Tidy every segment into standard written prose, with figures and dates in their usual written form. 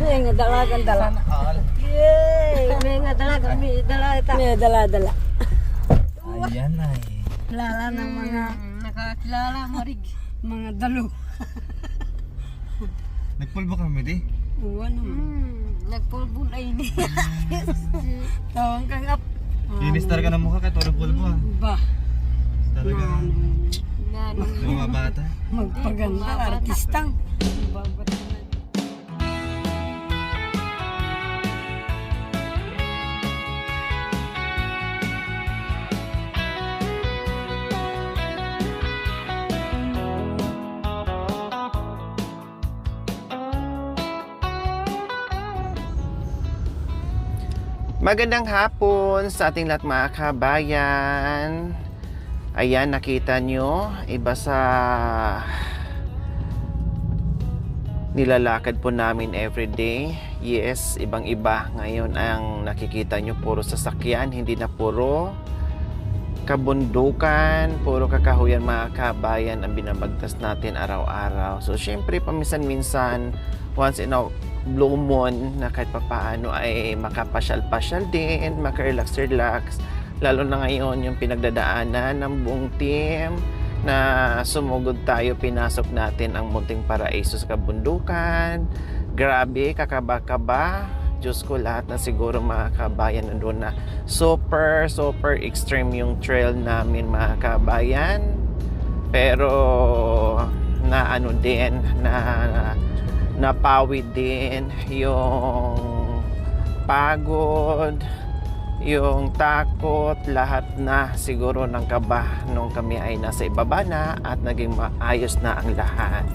May nga dalagang dala. Yay! May nga dalagang may dala. Ayan ay. Kilala ng mga nakakilala mo rin. Mga dalo. Nagpulbo kami di? Oo naman. Nagpulbo na ini. Tawang kang up. Kinistar ka ng mukha kahit walang pulbo ah. Ba? Talaga. Mga bata. Magpaganda, artistang. Babat naman. Magandang hapon sa ating lahat mga kabayan. Ayan, nakita nyo, iba sa nilalakad po namin everyday. Yes, ibang iba. Ngayon ang nakikita nyo, puro sasakyan, hindi na puro kabundukan, puro kakahuyan mga kabayan ang binabagtas natin araw-araw. So syempre paminsan-minsan, once in a blue moon na kahit papaano ay makapasyal-pasyal din, makarelax-relax, lalo na ngayon yung pinagdadaanan ng buong team na sumugod tayo, pinasok natin ang munting paraiso sa kabundukan. Grabe, kakaba-kaba. Diyos ko, lahat na siguro mga kabayan nandun na super extreme yung trail namin mga kabayan, pero na ano din, na napawid din yung pagod, yung takot, lahat na siguro ng kaba nung kami ay nasa ibaba na at naging maayos na ang lahat.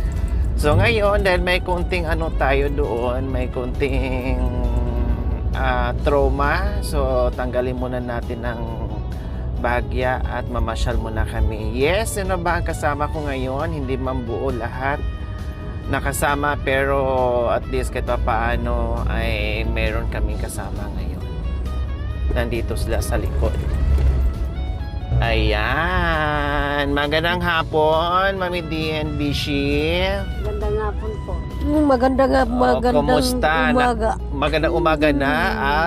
So ngayon, dahil may kunting ano tayo doon, may kunting trauma, so tanggalin muna natin ng bagya at mamasyal muna kami. Yes, sino ba ang kasama ko ngayon? Hindi man buo lahat nakasama, pero at least kahit paano ay meron kaming kasama ngayon. Nandito sila sa likod. Ayan, magandang hapon, Mami DNBC. Ganda nga po po. Magandang Magandang umaga. Magandang umaga na.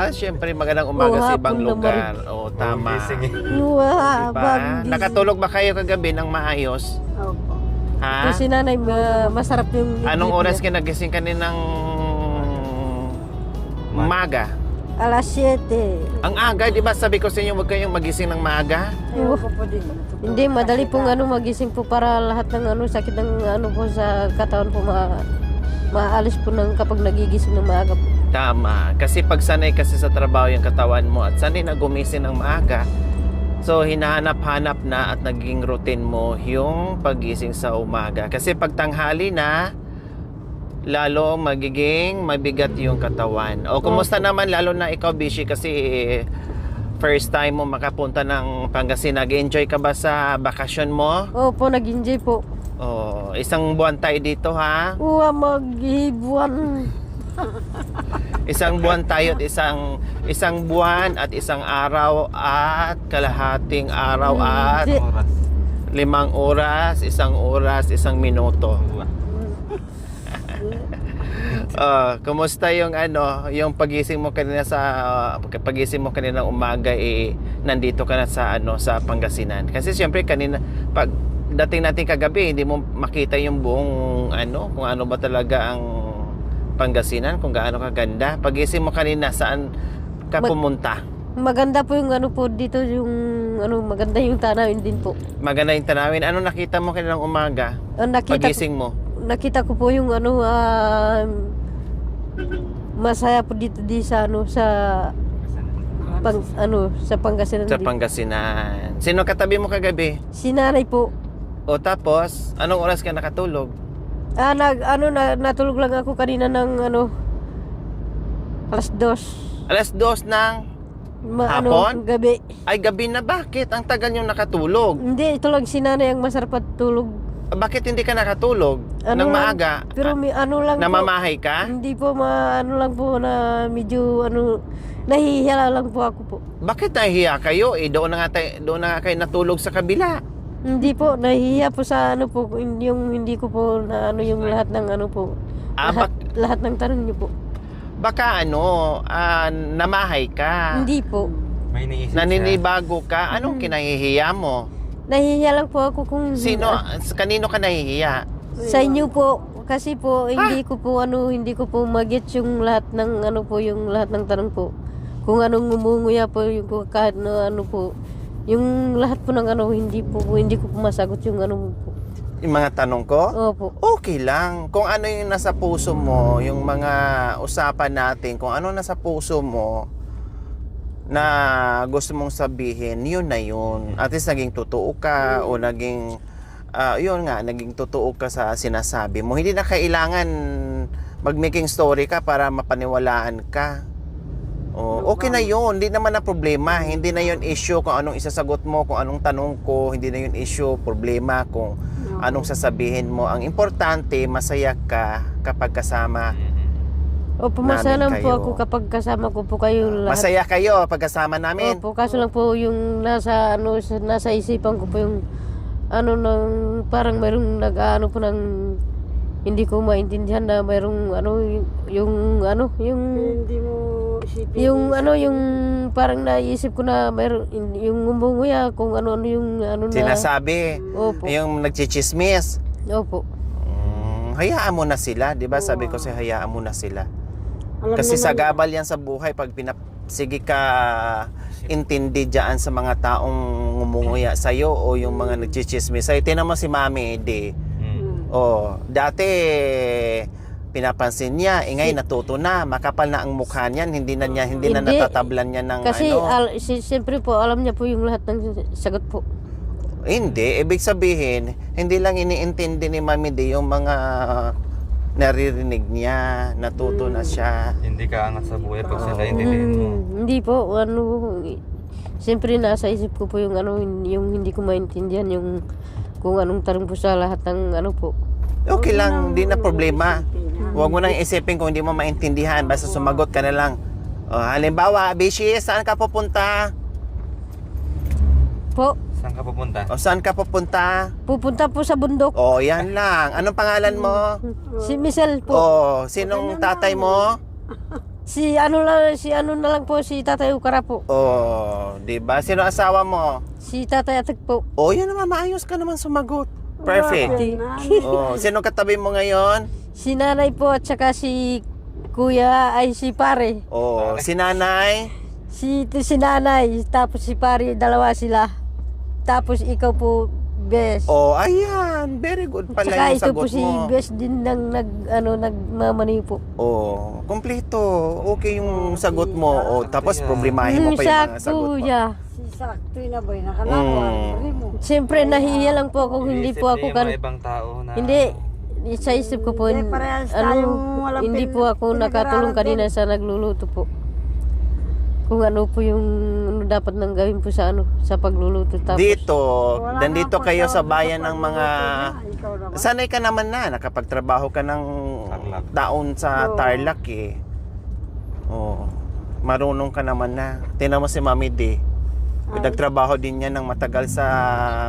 Siyempre magandang umaga sa ibang hapon lugar. Tama. Diba? Nakatulog ba kayo kagabi ng maayos? Opo. Ha? Kasi nanay, masarap yung... Anong oras ka nagising kaninang umaga? Alas 7. Ang aga, di ba sabi ko sa inyo huwag kayong magising ng maaga? Hindi, madali pong magising po para lahat ng sakit ng po sa katawan po maalis po ng kapag nagigising ng maaga po. Tama. Kasi pag sanay kasi sa trabaho yung katawan mo at sanay na gumising ng maaga, so hinahanap-hanap na at naging routine mo yung pagising sa umaga. Kasi pag tanghali na, lalo magiging mabigat yung katawan. O kumusta naman, lalo na ikaw Bishi, kasi first time mo makapunta ng Pangasinan. Nag-enjoy ka ba sa bakasyon mo? Opo, nag-enjoy po. Isang buwan tayo dito ha? Mag-ibuan. Isang buwan tayo at isang buwan at isang araw at kalahating araw at 5 oras, isang minuto. Kumusta yung yung pagising mo kanina ng umaga, nandito ka na sa Pangasinan. Kasi siyempre kanina pag dating natin kagabi, hindi mo makita yung buong kung ano ba talaga ang Pangasinan, kung gaano kaganda. Pagising mo kanina, saan ka pumunta? Maganda po yung po dito, yung maganda yung tanawin din po. Maganda yung tanawin. Ano nakita mo kanina ng umaga? Pagising mo? Nakita ko po yung masaya po dito sa sa Pangasinan. Sa Pangasinan. Sino katabi mo kagabi? Si nanay po. O tapos, anong oras ka nakatulog? Natulog lang ako kanina ng alas 2. Alas 2 ng hapon? Gabi. Ay, gabi na, bakit? Ang tagal nyo nakatulog. Hindi, ito lang si nanay ang masarap at tulog. Bakit hindi ka nakatulog ng maaga? Pero lang namamahay po, ka? hindi po, lang po na medyo nahihiya lang po ako po. Bakit nahihiya kayo? Doon na nga kayo natulog sa kabila. Hindi po, nahihiya po sa po, yung hindi ko po na yung lahat ng po. Lahat ng tanong niyo po. Baka namahay ka. Hindi po. May iniisip siya. Naninibago ka. Anong kinahihiya mo? Nahihiya lang po ako kung Kanino ka nahihiya? sa inyo po. Kasi po hindi ko po mag-get yung lahat ng yung lahat ng tanong po. Kung anong ngumunguya po yung kahit po. Yung lahat po ng hindi ko po masagot yung po. Yung mga tanong ko? Opo. Okay lang. Kung ano yung nasa puso mo, yung mga usapan natin, kung ano nasa puso mo na gusto mong sabihin, yun na yun. At least naging totoo ka o naging, naging totoo ka sa sinasabi mo. Hindi na kailangan mag-making story ka para mapaniwalaan ka. Okay na yun. Hindi naman na problema. Hindi na yun issue kung anong isasagot mo, kung anong tanong ko. Hindi na yun issue, problema kung anong sasabihin mo. Ang importante, masaya ka kapag kasama. Opo, masaya lang namin po kayo. ako kapag kasama ko po kayo lahat. Masaya kayo pag kasama namin. Opo, kaso lang po yung nasa isipan ko po yung parang mayroong po ng hindi ko maintindihan na mayroong Hindi mo isipin. yung parang naisip ko na mayroong yung ngumunguya kung ano yung Sinasabi. Opo. Yung nagchichismis. Opo. Hayaan mo na sila, 'di ba? Sabi ko sa hayaan mo na sila. Alam Kasi naman, sagabal yan sa buhay pag sige ka intindi dyan sa mga taong ngumunguya sa'yo o yung mga nagchichismis sa'yo. Tinan mo si Mami Ede. Dati pinapansin niya, ingay natuto na, makapal na ang mukha niyan, hindi na Hindi. natatablan niya ng Kasi siyempre po alam niya po yung lahat ng sagot po. Hindi, ibig sabihin, hindi lang iniintindi ni Mami Ede yung mga naririnig niya, natuto na siya. Hindi ka angat sa buhay pag sila intindihin mo. Hindi po, siyempre nasa isip ko po yung yung hindi ko maintindihan yung kung anong tanong po sa lahat ng po. Okay lang, hindi na problema. Huwag mo nang isipin kung hindi mo maintindihan, basta sumagot ka na lang. Halimbawa, Bishi, saan ka pupunta? Po, Saan ka pupunta? Saan ka pupunta? pupunta po sa bundok. Yan lang. Anong pangalan mo? Si Michelle po. Sinong tatay mo? Si ano na lang po, si Tatay Ukara po. Di ba? Sino asawa mo? Si Tatay Atik po. Yan naman, maayos ka naman sumagot. Perfect. Sino katabi mo ngayon? Si Nanay po at saka si Kuya ay si Pare. Si nanay? Si Nanay, tapos si Pare, dalawa sila. Tapos ikaw po, Bes. Ayan. Very good pala Tsaka yung ito po sagot si mo. Bes din nagmamani po. Kompleto. Okay yung sagot mo. Tapos problemahin mo pa yung mga sagot mo. ya. Si Saktoy na ba yung nakalawa? Mo. Siyempre, nahihiya lang po ako, hindi po ako mga ibang tao na... Hindi, sa isip ko po, Hindi, parehas tayong walang hindi po ako nakatulong kanina sa nagluluto po. Kung ano po yung dapat nang gawin po sa sa pagluluto. Tapos, Nandito kayo sa bayan ng mga... Ikaw naman. Sanay ka naman na, nakapagtrabaho ka ng Tarlac. taon sa Tarlac eh. Marunong ka naman na. Tingnan mo si Mami D. Nagtrabaho din niya ng matagal sa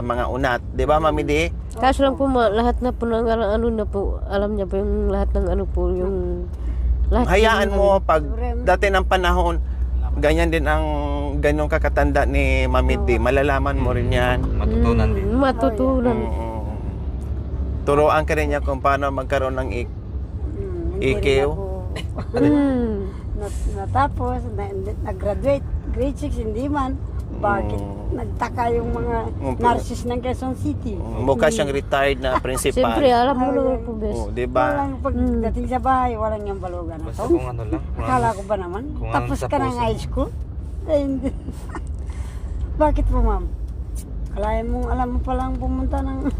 mga unat. Di ba, Mami D? kaso lang po, lahat na po ng na po, alam niya po yung lahat ng po, yung... Lahat Hayaan yung- mo, pag dati ng panahon, ganyan din ang ganyong kakatanda ni Mami D. Malalaman mo rin yan. Matutunan din. Matutunan. Turuan ka rin niya kung paano magkaroon ng IQ. Natapos, nag-graduate, grade 6, hindi man. Bakit nagtaka yung mga nurses ng Quezon City? Mukha siyang retired na principal. Siyempre, alam mo naman po, Bes. Di ba? Walang pagdating sa bahay, walang yung balugan na Basta to. kung ano lang. Akala ko ba naman? kung Tapos ano sa ka ng puso. high school? Eh, hindi. Bakit po, ma'am? Alam mo palang pumunta ng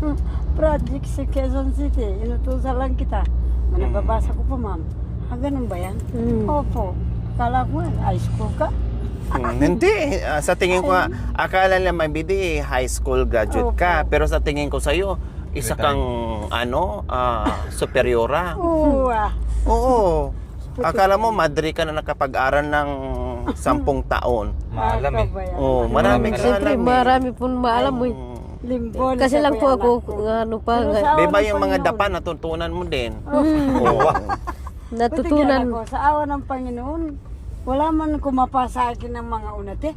project sa Quezon City. Inutusan lang kita. Nababasa ko po, ma'am. Ganun ba yan? Opo. Akala ko, high school ka? Hindi. Sa tingin ko, akala nila Mami high school graduate ka. Pero sa tingin ko sa'yo, isa kang, superiora. Oo. Akala mo, madre ka na nakapag-aral ng 10 taon. Maalam eh. Maraming Siyempre, alam eh. marami po maalam mo eh. Limbon. Kasi lang po ako, Pero sa Di ba unang yung mga panahon, dapa natutunan mo din? Oo. natutunan. Ako, sa awa ng Panginoon, wala man kumapa sa akin ng mga unate.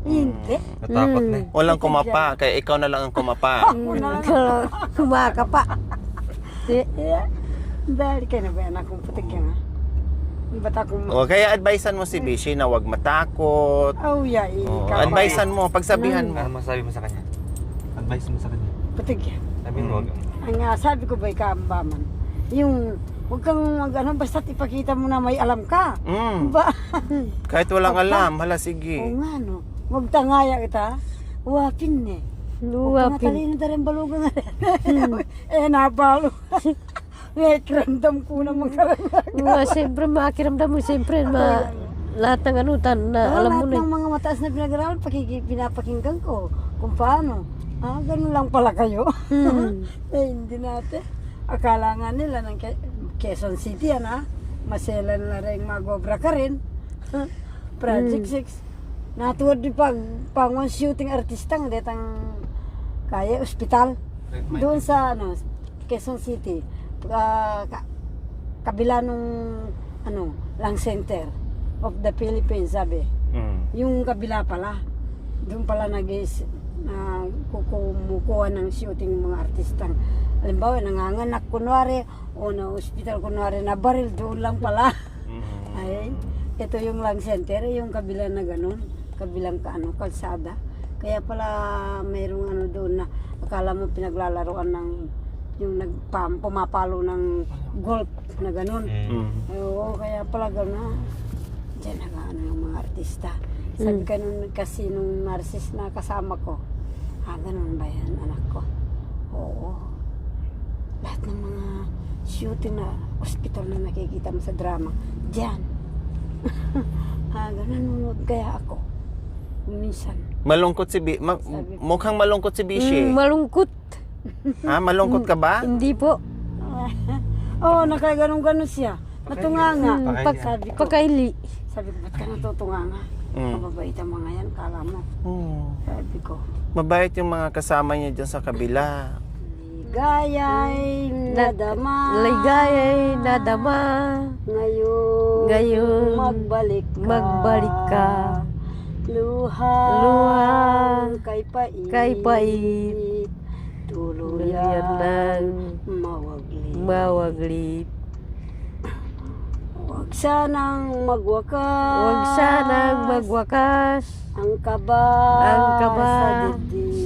Hindi. Natakot na eh. Walang kumapa, kaya ikaw na lang ang kumapa. Ako na lang. Kumaka pa. Yeah. Dahil kayo na ba anak kong putik yan ha? Ba't ako O, kaya advisean mo si Bishi na wag matakot. Oh, yeah. O, Ikaw. advisean mo, pagsabihan mo. Ano masabi mo sa kanya? Advice mo sa kanya. Putik yan. Sabi mo, wag. Ang sabi ko ba ikaambaman? Yung, huwag kang ano, basta't ipakita mo na may alam ka. Ba? Kahit walang Papa. alam, hala sige. Oo nga no. Huwag tangaya kita. Uwapin eh. Huwag Luwapin. talino na rin balugan na rin. Nabalo. May krandam ko na magkaranaga. Siyempre makiramdam mo, siyempre lahat ng anutan na alam mo lahat na. ng mga mataas na pinag-aralan, pinapakinggan ko kung paano. Ganun lang pala kayo. Hindi natin. Akala nga nila ng Quezon City, maselan na rin magobra ka rin. Project 6. Natuwad din pang shooting artista ng detang kaya ospital. Doon sa Quezon City. Kabila nung lang center of the Philippines, sabi. Yung kabila pala. Doon pala kumukuha ng shooting ng mga artistang. Halimbawa, nanganganak kunwari o na hospital kunwari na baril, doon lang pala. Ay, ito yung lang center, yung kabila na ganun, kabilang kalsada. Kaya pala mayroong doon na akala mo pinaglalaroan ng yung pumapalo ng golf na ganun. Oo, kaya pala ganun. Diyan yung mga artista. Sabi ka nun kasi nung nurses na kasama ko, ganun ba yan anak ko? Oo. Lahat ng mga shooting na hospital na nakikita mo sa drama, diyan. Ganun kaya ako. Minsan. Malungkot si mukhang malungkot si Bishi. Malungkot. Malungkot ka ba? Hindi po. Oo, nakaganon-ganon siya. Natunganga. Sabi ko, Pakaili. ba't ka natutunganga? Mababait ang mga yan, kala mo. Sabi ko, Mabait yung mga kasama niya dyan sa kabila. ligaya'y nadama. Ligaya'y nadama. Ngayon, magbalik ka. Luha, kay pait. Tuluyan ng mawaglit. Huwag sanang magwakas. Huwag sanang magwakas. Ang kaba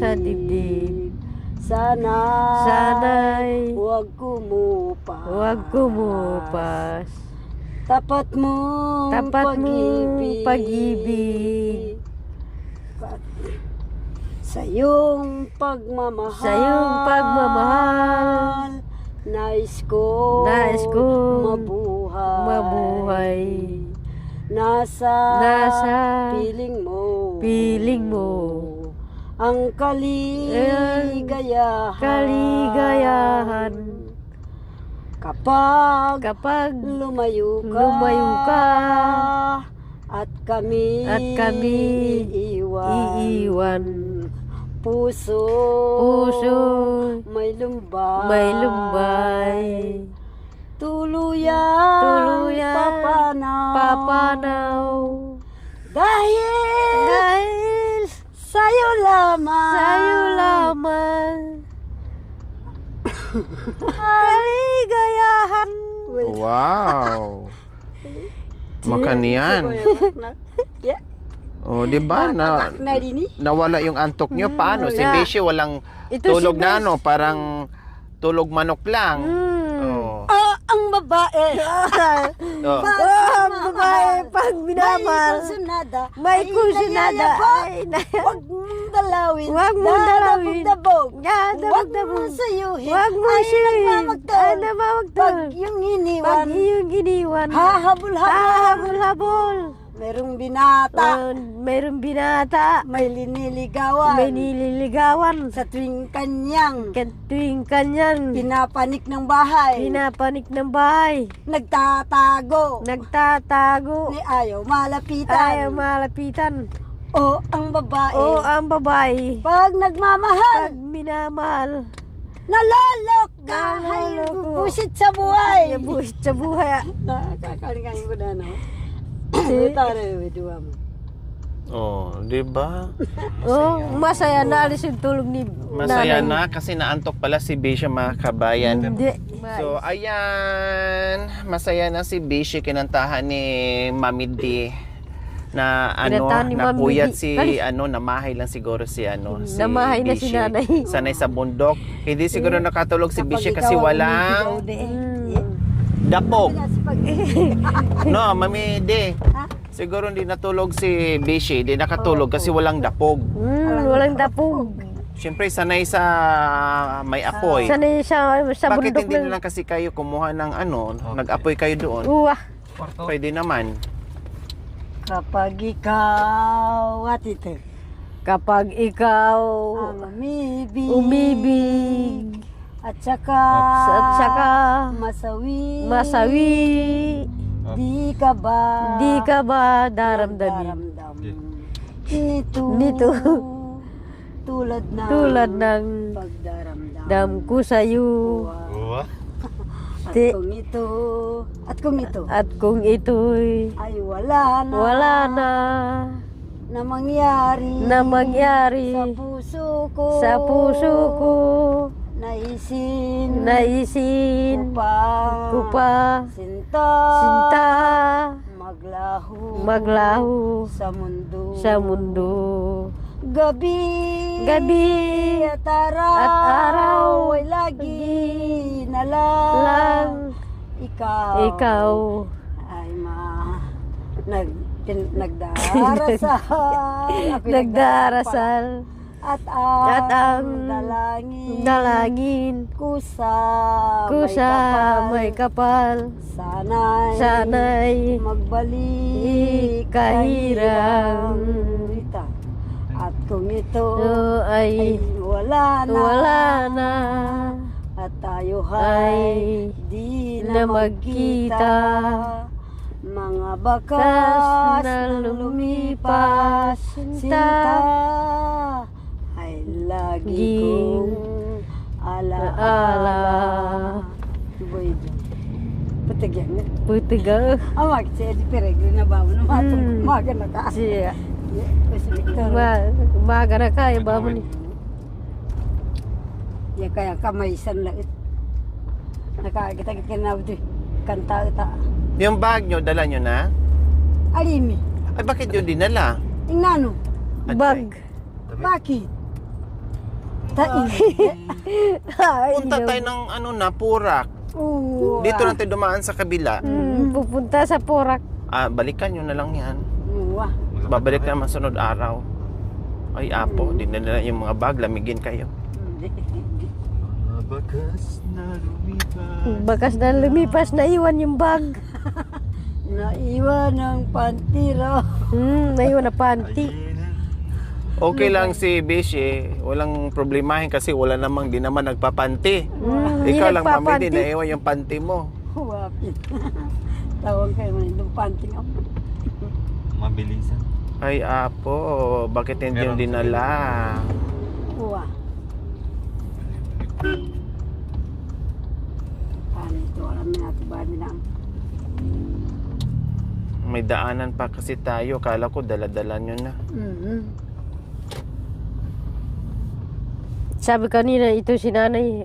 sa dibdib. Sana'y huwag kumupas. Tapat mo pag-ibig. Sa iyong pagmamahal. Nais ko mabuhay. Nasa piling mo ang kaligayahan. Kapag lumayo ka at kami iiwan. Puso may lumbay. Tuluyan papanaw. Dahil sa'yo lamang kaligayahan. Wow. Makaniyan. Yeah. Oh, di ba na nawala yung antok niyo? Paano? Si wala. Bishi walang Ito tulog si na parang tulog manok lang. Oh. Ang babae. Oh. Ang babae pag minamal. May kusinada. Huwag mong dalawin. Huwag mong dalawin. Dabog. Huwag mo sayuhin. Huwag mo Ay, sayuhin. Ay, Pag namamagtol. yung Pag iniwan. iyong iniwan. Hahabol-habol. Merong binata. Mayroong binata. May liniligawan. May nililigawan. Sa tuwing kanyang Tuwing kanyang pinapanik ng bahay. pinapanik ng bahay. Nagtatago. Nagtatago. Ni ayaw malapitan. Ayaw malapitan. O ang babae. O ang babae. Pag nagmamahal. Pag minamahal. Nalolok Kahay, busit sa buhay. Buhit sa buhay. Kakalingan ko na, no? Tara, dua mo. Oh, di ba? Oh, masaya na alis yung tulog ni Masaya nanay. na kasi naantok pala si Bisha, mga kabayan. Hindi. So, ayan. Masaya na si Bishi, kinantahan ni Mami D. Na Kinantahan ni Mami napuyat D. si Kali- namahay lang siguro si Namahay na si Bishi. nanay. Sanay sa bundok. Hindi siguro nakatulog si Bishi kasi walang dapog. No, Mami D. Siguro hindi natulog si Bishi, hindi nakatulog kasi walang dapog. Walang dapog. Siyempre sanay sa may apoy. Sanay siya sa Bakit bundok hindi ng... na lang kasi kayo kumuha ng nag-apoy kayo doon? Uwah. Pwede naman. Kapag ikaw, at ito, Kapag ikaw ang umibig at saka masawi, di ka ba daramdamin nito tulad ng pagdaramdam dam ko sa'yo. Uwa. At kung ito At kung ito'y ay wala na na mangyari sa puso ko, naisin ko pa sinta maglaho sa mundo. Gabi at araw ay lagi na lang ikaw ay nagdarasal nagdarasal at ang dalangin ko sa may kapal. Sana'y magbalik kahirang at kung ito ay wala na at tayo ay di na na magkita. mga bakas na na lumipas, sinta ay lagi Ging kong alaala. Bueno, patigyan na. Putiga. Amag siya di peregrina ba mo naman maga na ka. Siya. Kasi Victor. Umaga na kaya ba mo ni? Ya kaya kamay san lait. Nakakita kinawd kanta ta. Yung bag nyo, dala nyo na? Alimi. Ay, bakit yun dinala? Ingnano. Bag. Bakit? Tain. Punta tayo ng Purak. Dito natin dumaan sa kabila. Pupunta sa Porak. Balikan nyo na lang yan. Wah. Babalik na masunod araw. Ay, apo, dinala yung mga bag, lamigin kayo. Bakas na lumipas. Bakas na lumipas, naiwan yung bag. Naiwan ng pantiro. Naiwan na panty. Okay lang si Bishi, walang problemahin kasi wala namang di naman nagpapanti. Ikaw lang, Mami, di naiwan yung panty mo. Wapit. Tawag kayo man yung panting ako. Mabilisan. Ay, apo, bakit hindi yung dinala? Wah. Paano ito? Alam na natin ba nila? May daanan pa kasi tayo, kala ko dala-dala nyo na. Sabi kanina, ito si nanay,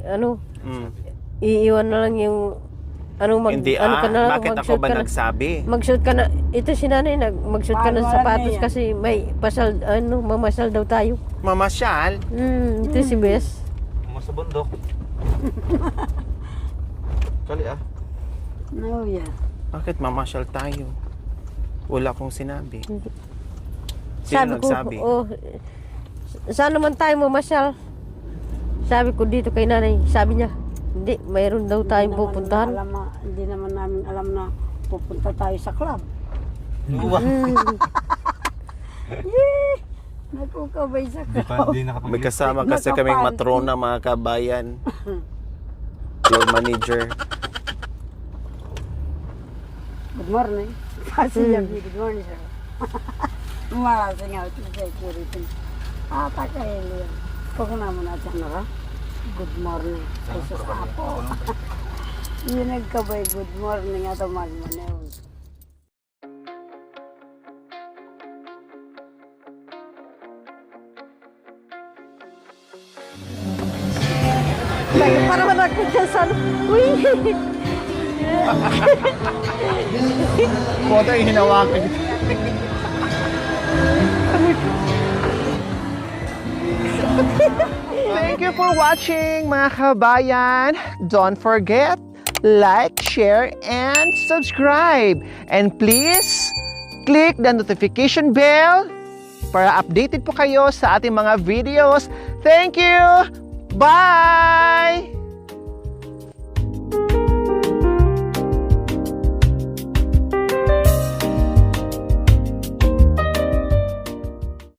iiwan na lang yung, Hindi ka na lang, bakit ako ba nagsabi? Mag-shoot ka na, ito si nanay, mag-shoot ka ng Paano sapatos alam niya yan? kasi may pasal, mamasal daw tayo. Mamasyal? Ito si Bes. Mga sa bundok. Kali No, yeah. Bakit mamasyal tayo? Wala akong sinabi. Sino Sabi ko, nagsabi? saan naman tayo mamasyal? Sabi ko dito kay nanay, sabi niya, hindi, mayroon daw tayong pupuntahan. Hindi naman namin alam na pupunta tayo sa club. Uwa. Nagkukabay sa Di club. nakapag- May kasama kasi kaming matrona, mga kabayan. Your manager. Good morning. Kasi good morning sir. Umarasing out sa security. Takay liyan. Kung naman natin na ka. Good morning. Ay, sus apo. Yun nagkabay, good morning ato magmanew. Para manakit ka sa uy! Koto yung hinawakan. Thank you for watching, mga kabayan. Don't forget, like, share, and subscribe. And please, click the notification bell para updated po kayo sa ating mga videos. Thank you! Bye!